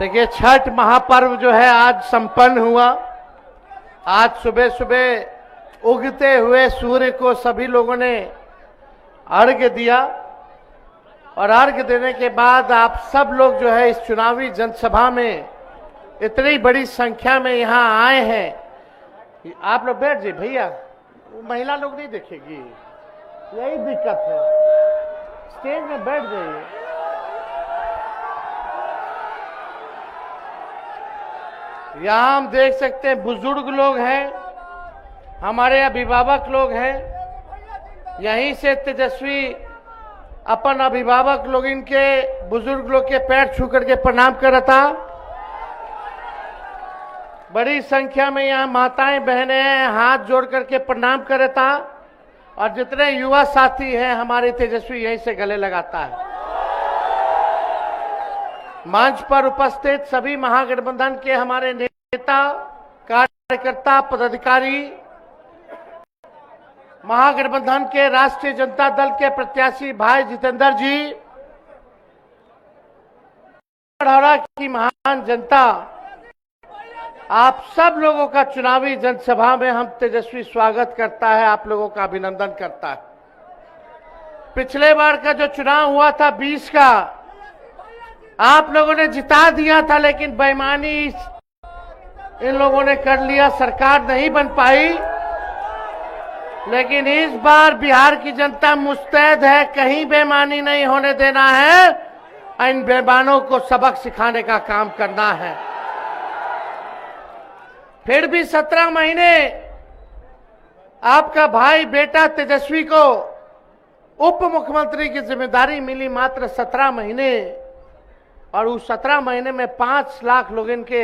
देखिए, छठ महापर्व जो है आज संपन्न हुआ। आज सुबह सुबह उगते हुए सूर्य को सभी लोगों ने अर्घ्य दिया और अर्घ्य देने के बाद आप सब लोग जो है इस चुनावी जनसभा में इतनी बड़ी संख्या में यहाँ आए हैं। आप लोग बैठ जाइए भैया, महिला लोग नहीं देखेगी, यही दिक्कत है। स्टेज में बैठ जाइए। यहाँ हम देख सकते हैं बुजुर्ग लोग हैं, हमारे अभिभावक लोग हैं। यहीं से तेजस्वी अपन अभिभावक लोग इनके बुजुर्ग लोग के पैर छू करके प्रणाम कर रहा था। बड़ी संख्या में यहाँ माताएं बहनें हैं, हाथ जोड़ करके प्रणाम कर रहा था। और जितने युवा साथी हैं हमारे तेजस्वी यहीं से गले लगाता है। मंच पर उपस्थित सभी महागठबंधन के हमारे नेता, कार्यकर्ता, पदाधिकारी, महागठबंधन के राष्ट्रीय जनता दल के प्रत्याशी भाई जितेंद्र जी, धौरा की महान जनता, आप सब लोगों का चुनावी जनसभा में हम तेजस्वी स्वागत करता है, आप लोगों का अभिनंदन करता है। पिछले बार का जो चुनाव हुआ था 20 का, आप लोगों ने जिता दिया था, लेकिन बेईमानी इन लोगों ने कर लिया, सरकार नहीं बन पाई। लेकिन इस बार बिहार की जनता मुस्तैद है, कहीं बेईमानी नहीं होने देना है, इन बेईमानों को सबक सिखाने का काम करना है। फिर भी 17 महीने आपका भाई बेटा तेजस्वी को उप मुख्यमंत्री की जिम्मेदारी मिली, मात्र 17 महीने। और उस 17 महीने में 5 लाख लोगों के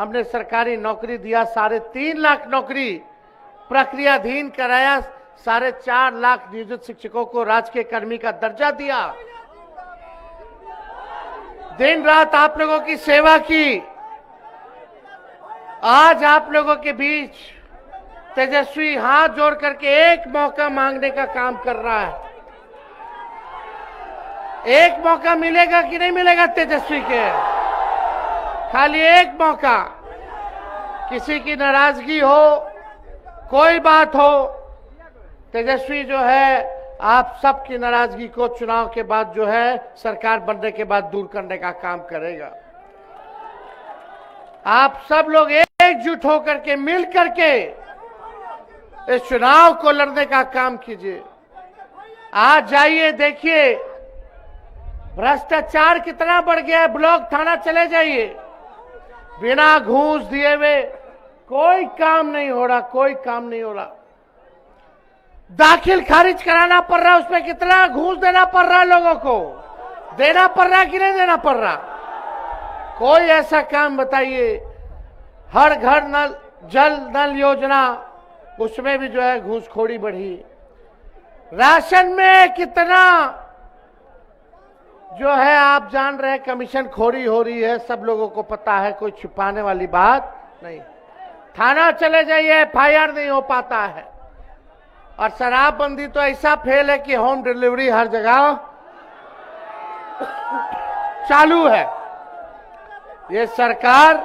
हमने सरकारी नौकरी दिया, 3.5 लाख नौकरी प्रक्रियाधीन कराया, 4.5 लाख नियोजित शिक्षकों को राजकीय कर्मी का दर्जा दिया। दिन रात आप लोगों की सेवा की। आज आप लोगों के बीच तेजस्वी हाथ जोड़ करके एक मौका मांगने का काम कर रहा है। एक मौका मिलेगा कि नहीं मिलेगा तेजस्वी के? खाली एक मौका। किसी की नाराजगी हो, कोई बात हो, तेजस्वी जो है आप सबकी नाराजगी को चुनाव के बाद जो है सरकार बनने के बाद दूर करने का काम करेगा। आप सब लोग एकजुट होकर के, मिल करके इस चुनाव को लड़ने का काम कीजिए। आज जाइए, देखिए भ्रष्टाचार कितना बढ़ गया है। ब्लॉक थाना चले जाइए, बिना घूस दिए हुए कोई काम नहीं हो रहा, कोई काम नहीं हो रहा। दाखिल खारिज कराना पड़ रहा है, उसमें कितना घूस देना पड़ रहा है, लोगों को देना पड़ रहा है कि नहीं देना पड़ रहा? कोई ऐसा काम बताइए। हर घर नल, जल नल योजना, उसमें भी जो है घूसखोरी बढ़ी। राशन में कितना जो है आप जान रहे हैं कमीशन खोरी हो रही है, सब लोगों को पता है, कोई छुपाने वाली बात नहीं। थाना चले जाइए, FIR नहीं हो पाता है। और शराबबंदी तो ऐसा फेल है कि होम डिलीवरी हर जगह चालू है। ये सरकार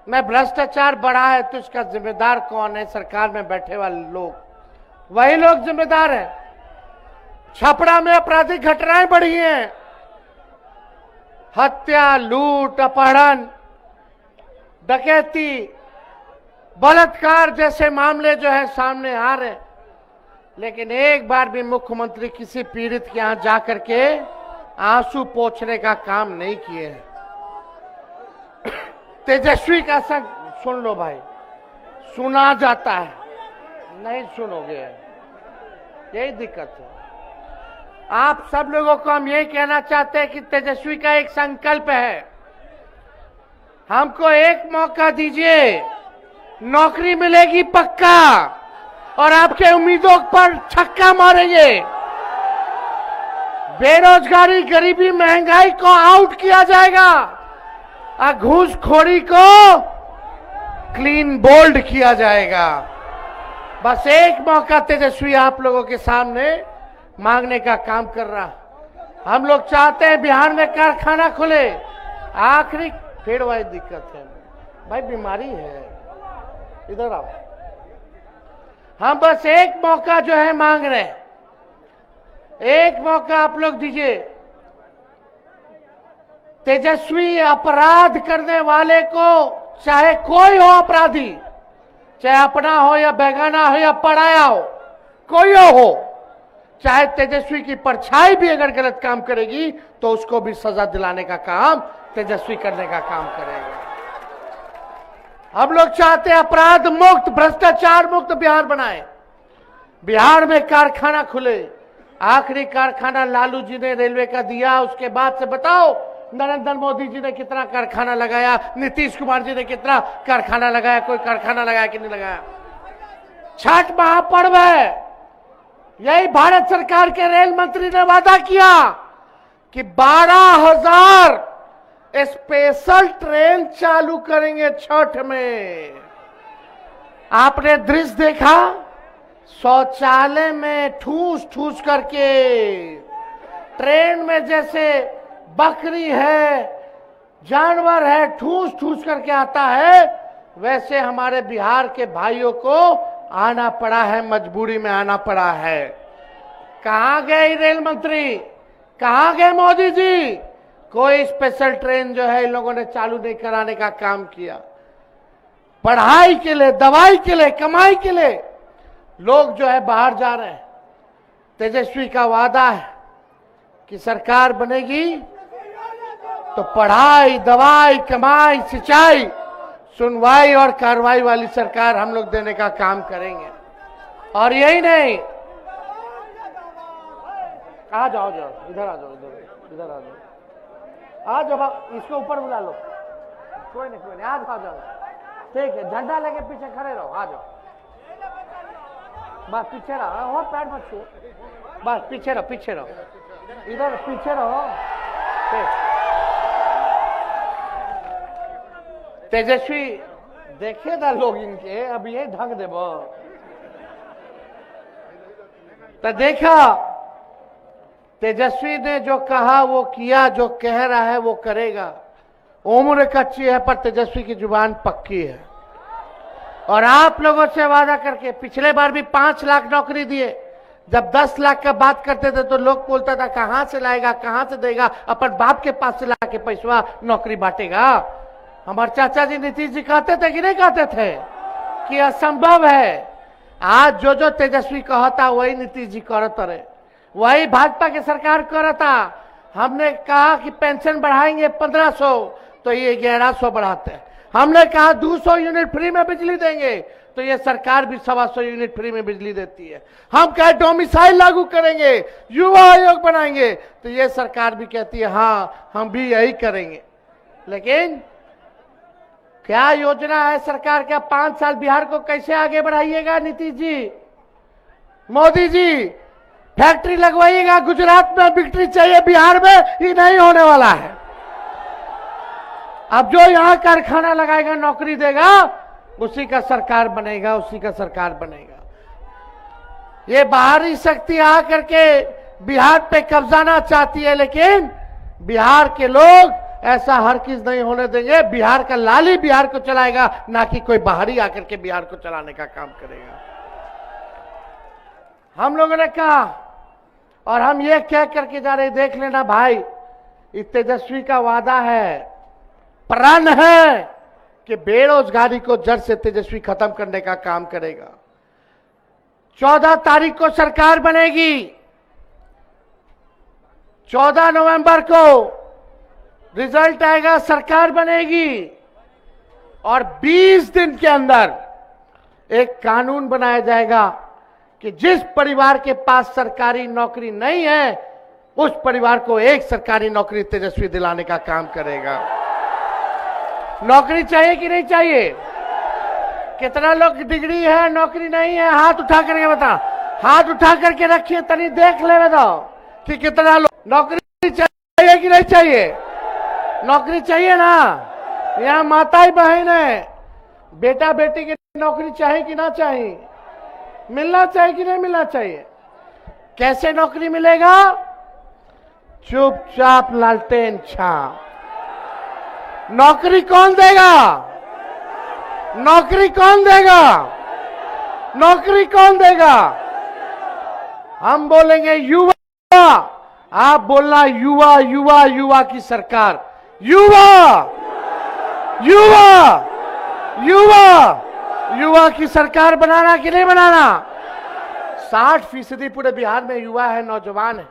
में भ्रष्टाचार बढ़ा है तो इसका जिम्मेदार कौन है? सरकार में बैठे वाले लोग, वही लोग जिम्मेदार हैं। छपरा में आपराधिक घटनाएं बढ़ी हैं, हत्या, लूट, अपहरण, डकैती, बलात्कार जैसे मामले जो है सामने आ रहे। लेकिन एक बार भी मुख्यमंत्री किसी पीड़ित के यहां जाकर के आंसू पोंछने का काम नहीं किए हैं। तेजस्वी का संग सुन लो भाई, सुना जाता है, नहीं सुनोगे, यही दिक्कत है। आप सब लोगों को हम यही कहना चाहते हैं कि तेजस्वी का एक संकल्प है, हमको एक मौका दीजिए, नौकरी मिलेगी पक्का और आपके उम्मीदों पर छक्का मारेंगे। बेरोजगारी, गरीबी, महंगाई को आउट किया जाएगा और घूसखोरी को क्लीन बोल्ड किया जाएगा। बस एक मौका तेजस्वी आप लोगों के सामने मांगने का काम कर रहा। हम लोग चाहते हैं बिहार में कारखाना खुले, आखिरी फिर वही दिक्कत है भाई, बीमारी है। इधर आओ, हम बस एक मौका जो है मांग रहे हैं, एक मौका आप लोग दीजिए। तेजस्वी अपराध करने वाले को, चाहे कोई हो अपराधी, चाहे अपना हो या बेगाना हो या पराया हो, कोई हो, चाहे तेजस्वी की परछाई भी अगर गलत काम करेगी तो उसको भी सजा दिलाने का काम तेजस्वी करने का काम करेगा। हम लोग चाहते हैं अपराध मुक्त, भ्रष्टाचार मुक्त बिहार बनाए। बिहार में कारखाना खुले। आखिरी कारखाना लालू जी ने रेलवे का दिया, उसके बाद से बताओ नरेंद्र मोदी जी ने कितना कारखाना लगाया, नीतीश कुमार जी ने कितना कारखाना लगाया, कोई कारखाना लगाया कि नहीं लगाया। छठ महापर्व है, यही भारत सरकार के रेल मंत्री ने वादा किया कि 12,000 स्पेशल ट्रेन चालू करेंगे छठ में। आपने दृश्य देखा, शौचालय में ठूस ठूस करके, ट्रेन में जैसे बकरी है, जानवर है, ठूस ठूस करके आता है, वैसे हमारे बिहार के भाइयों को आना पड़ा है, मजबूरी में आना पड़ा है। कहां गए रेल मंत्री, कहां गए मोदी जी? कोई स्पेशल ट्रेन जो है इन लोगों ने चालू नहीं कराने का काम किया। पढ़ाई के लिए, दवाई के लिए, कमाई के लिए लोग जो है बाहर जा रहे हैं। तेजस्वी का वादा है कि सरकार बनेगी तो पढ़ाई, दवाई, कमाई, सिंचाई, सुनवाई और कार्रवाई वाली सरकार हम लोग देने का काम करेंगे। और यही नहीं, आ जाओ, जाओ इधर आ जाओ, इधर आ जाओ, आ जाओ, इसको ऊपर बुला लो। कोई नहीं, आ जाओ, ठीक है, झंडा लेके पीछे खड़े रहो, आ जाओ, बस पीछे रहो, पैर मत छुओ, बस पीछे रहो, पीछे रहो, इधर पीछे रहो। तेजस्वी देखे ना लोग इनके, अब ये ढंग देबो तो देखा, तेजस्वी ने जो कहा वो किया, जो कह रहा है वो करेगा। उम्र कच्ची है पर तेजस्वी की जुबान पक्की है। और आप लोगों से वादा करके, पिछले बार भी 5 लाख नौकरी दिए। जब 10 लाख का बात करते थे तो लोग बोलता था कहां से लाएगा, कहां से देगा, अपन बाप के पास से ला के पैसा नौकरी बांटेगा। हमारे चाचा जी नीतीश जी कहते थे कि नहीं कहते थे कि असंभव है। आज जो जो तेजस्वी कहता वही नीतीश जी करत रहे, वही भाजपा की सरकार करता। हमने कहा कि पेंशन बढ़ाएंगे 1500 तो ये 1100 बढ़ाते हैं। हमने कहा 200 यूनिट फ्री में बिजली देंगे तो ये सरकार भी 125 यूनिट फ्री में बिजली देती है। हम कहे डोमिसाइल लागू करेंगे, युवा आयोग बनाएंगे तो ये सरकार भी कहती है हाँ हम भी यही करेंगे। लेकिन क्या योजना है सरकार का? 5 साल बिहार को कैसे आगे बढ़ाइएगा नीतीश जी, मोदी जी? फैक्ट्री लगवाइएगा, गुजरात में बिक्री चाहिए, बिहार में ही नहीं होने वाला है। अब जो यहां कारखाना लगाएगा, नौकरी देगा, उसी का सरकार बनेगा, उसी का सरकार बनेगा। ये बाहरी शक्ति आकर के बिहार पे कब्जाना चाहती है, लेकिन बिहार के लोग ऐसा हर चीज नहीं होने देंगे। बिहार का लाली बिहार को चलाएगा, ना कि कोई बाहरी आकर के बिहार को चलाने का काम करेगा। हम लोगों ने कहा और हम ये कह करके जा रहे, देख लेना भाई, इस तेजस्वी का वादा है, प्रण है कि बेरोजगारी को जड़ से तेजस्वी खत्म करने का काम करेगा। 14 तारीख को सरकार बनेगी, 14 नवंबर को रिजल्ट आएगा, सरकार बनेगी और 20 दिन के अंदर एक कानून बनाया जाएगा कि जिस परिवार के पास सरकारी नौकरी नहीं है उस परिवार को एक सरकारी नौकरी तेजस्वी दिलाने का काम करेगा। नौकरी चाहिए कि नहीं चाहिए? कितना लोग डिग्री है, नौकरी नहीं है? हाथ उठा करके बता, हाथ उठा करके रखिए, तनी देख ले बताओ कि कितना लोग नौकरी चाहिए कि नहीं चाहिए? नौकरी चाहिए ना? यहाँ माताएं बहन है, बेटा बेटी की नौकरी चाहिए कि ना चाहिए? मिलना चाहिए कि नहीं मिलना चाहिए? कैसे नौकरी मिलेगा? चुपचाप लालटेन छाप, नौकरी कौन देगा? नौकरी कौन देगा? नौकरी कौन देगा? हम बोलेंगे युवा, आप बोलना युवा युवा युवा की सरकार। युवा युवा युवा युवा की सरकार बनाना कि नहीं बनाना? 60% पूरे बिहार में युवा है, नौजवान है,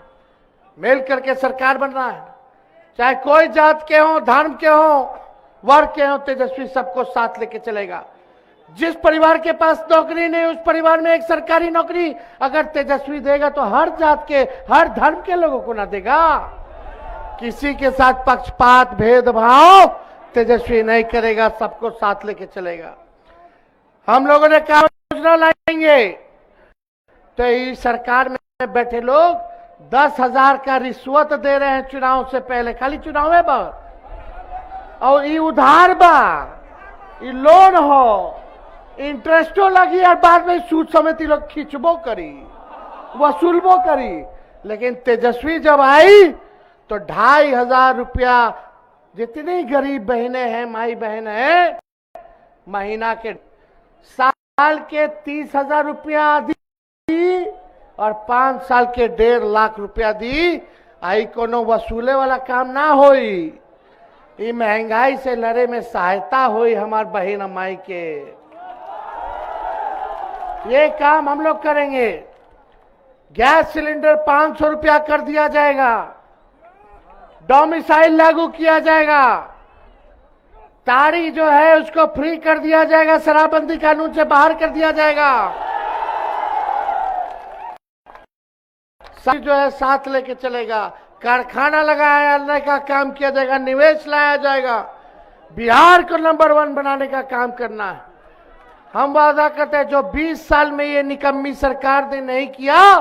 मिल करके सरकार बनना है। चाहे कोई जात के हो, धर्म के हो, वर्ग के हो, तेजस्वी सबको साथ लेके चलेगा। जिस परिवार के पास नौकरी नहीं, उस परिवार में एक सरकारी नौकरी अगर तेजस्वी देगा तो हर जात के, हर धर्म के लोगों को ना देगा। किसी के साथ पक्षपात भेदभाव तेजस्वी नहीं करेगा, सबको साथ लेके चलेगा। हम लोगों ने क्या योजना लाएंगे? तो इस सरकार में बैठे लोग 10,000 का रिश्वत दे रहे हैं चुनाव से पहले, खाली चुनाव है बा, और ये उधार बा, ये लोन हो, इंटरेस्टो लगी और बाद में सूद समिति लोग खींचबो करी, वसूलबो करी। लेकिन तेजस्वी जब आई तो 2,500 रुपया जितनी गरीब बहनें हैं, माई बहन है, महीना के, साल के 30,000 रुपया दी और 5 साल के 1.5 लाख रुपया दी। आई कोनो वसूले वाला काम ना होई, ये महंगाई से लड़े में सहायता हुई हमार बहन माई के। ये काम हम लोग करेंगे। गैस सिलेंडर 500 रुपया कर दिया जाएगा, डोमिसाइल लागू किया जाएगा, ताड़ी जो है उसको फ्री कर दिया जाएगा, शराबबंदी कानून से बाहर कर दिया जाएगा। सब जो है साथ लेके चलेगा। कारखाना लगाने का काम किया जाएगा, निवेश लाया जाएगा, बिहार को नंबर 1 बनाने का काम करना है। हम वादा करते हैं जो 20 साल में ये निकम्मी सरकार ने नहीं किया,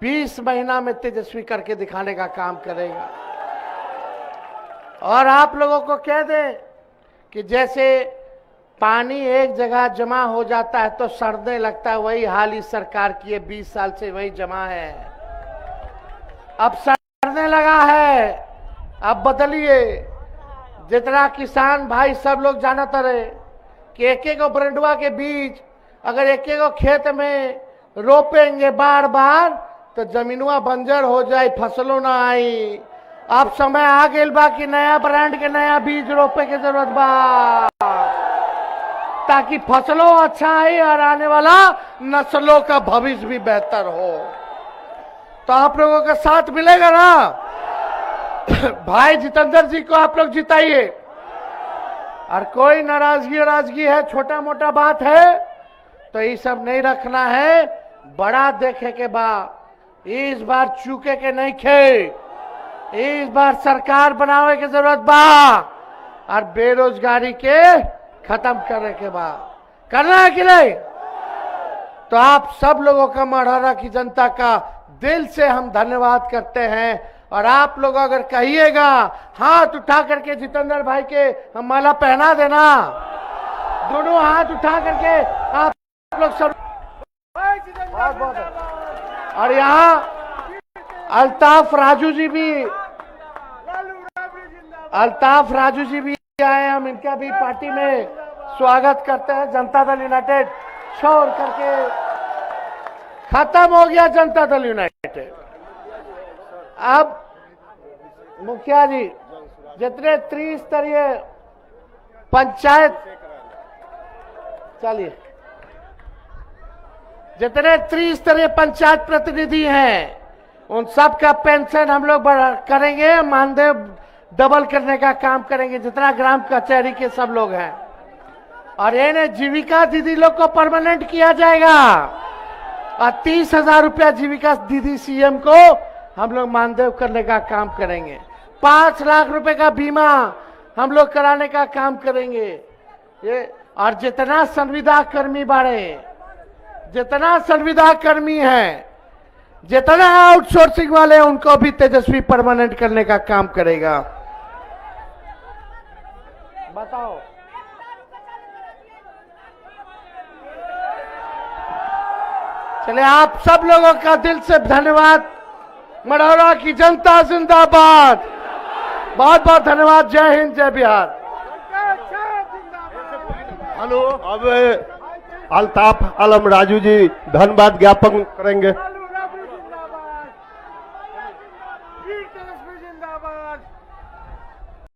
20 महीना में तेजस्वी करके दिखाने का काम करेगा। और आप लोगों को कह दें कि जैसे पानी एक जगह जमा हो जाता है तो सड़ने लगता है, वही हाल इस सरकार की है, 20 साल से वही जमा है, अब सड़ने लगा है, अब बदलिए। जितना किसान भाई सब लोग जानते रहे कि एक एक ब्रंडवा के बीज अगर एक एक खेत में रोपेंगे बार बार तो जमीनवा बंजर हो जाए, फसलों ना आई। अब समय आ गया बा कि नया ब्रांड के नया बीज रोपे के जरूरत बा, ताकि फसलों अच्छा आए और आने वाला नस्लों का भविष्य भी बेहतर हो। तो आप लोगों का साथ मिलेगा ना? भाई जितेंद्र जी को आप लोग जिताइए। और कोई नाराजगी है, छोटा मोटा बात है तो ये सब नहीं रखना है, बड़ा देखे के बाद इस बार चूके के नहीं खे, इस बार सरकार बनावे की जरूरत बा और बेरोजगारी के खत्म करने के बाद करना है कि नहीं? तो आप सब लोगों का, मढ़ौरा की जनता का दिल से हम धन्यवाद करते हैं। और आप लोग अगर कहिएगा हाथ उठा करके जितेंद्र भाई के हम माला पहना देना, दोनों हाथ उठा करके आप लोग सब। और यहाँ अल्ताफ राजू जी भी आए, हम इनका भी पार्टी में स्वागत करते हैं। जनता दल यूनाइटेड छोड़ करके खत्म हो गया जनता दल यूनाइटेड। अब मुखिया जी जितने त्रिस्तरीय पंचायत, चलिए, जितने त्रिस्तरीय पंचायत प्रतिनिधि हैं उन सब का पेंशन हम लोग करेंगे, मानदेय डबल करने का काम करेंगे, जितना ग्राम कचहरी के सब लोग हैं। और ये जीविका दीदी लोग को परमानेंट किया जाएगा और 30,000 रुपया जीविका दीदी सीएम को हम लोग मानदेय करने का काम करेंगे। 5 लाख रुपए का बीमा हम लोग कराने का काम करेंगे। ये और जितना संविदा कर्मी बढ़े, जितना संविदा कर्मी है, जितना आउटसोर्सिंग वाले हैं, उनको भी तेजस्वी परमानेंट करने का काम करेगा। बताओ, चले, आप सब लोगों का दिल से धन्यवाद। मढ़ौरा की जनता जिंदाबाद, बहुत बहुत धन्यवाद। जय हिंद, जय बिहार। हेलो, अब अल्ताफ आलम राजू जी धन्यवाद ज्ञापन करेंगे। जिंदाबाद।